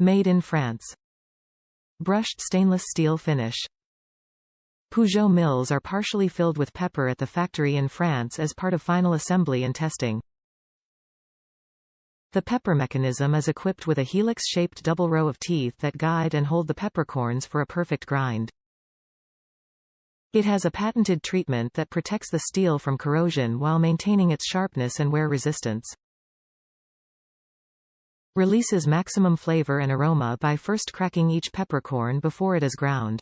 Made in France. Brushed stainless steel finish. Peugeot Mills are partially filled with pepper at the factory in France as part of final assembly and testing. The pepper mechanism is equipped with a helix-shaped double row of teeth that guide and hold the peppercorns for a perfect grind. It has a patented treatment that protects the steel from corrosion while maintaining its sharpness and wear resistance. Releases maximum flavor and aroma by first cracking each peppercorn before it is ground.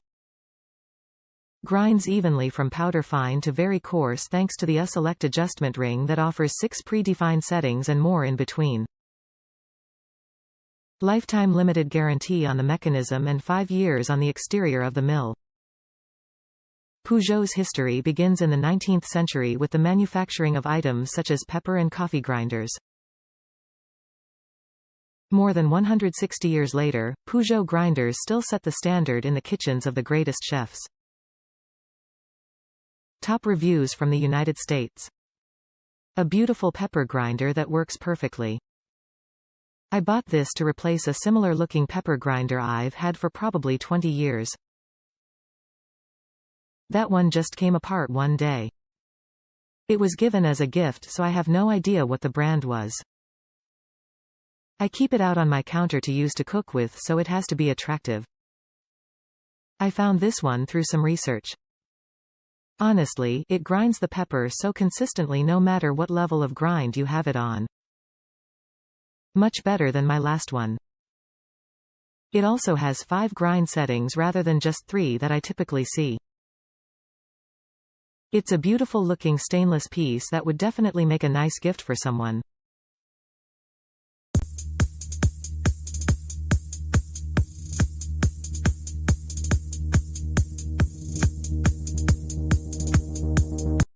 Grinds evenly from powder fine to very coarse thanks to the Select adjustment ring that offers 6 predefined settings and more in between. Lifetime limited guarantee on the mechanism and 5 years on the exterior of the mill. Peugeot's history begins in the 19th century with the manufacturing of items such as pepper and coffee grinders. More than 160 years later, Peugeot grinders still set the standard in the kitchens of the greatest chefs. Top reviews from the United States. A beautiful pepper grinder that works perfectly. I bought this to replace a similar-looking pepper grinder I've had for probably 20 years. That one just came apart one day. It was given as a gift, so I have no idea what the brand was. I keep it out on my counter to use to cook with, so it has to be attractive. I found this one through some research. Honestly, it grinds the pepper so consistently no matter what level of grind you have it on. Much better than my last one. It also has 5 grind settings rather than just 3 that I typically see. It's a beautiful looking stainless piece that would definitely make a nice gift for someone.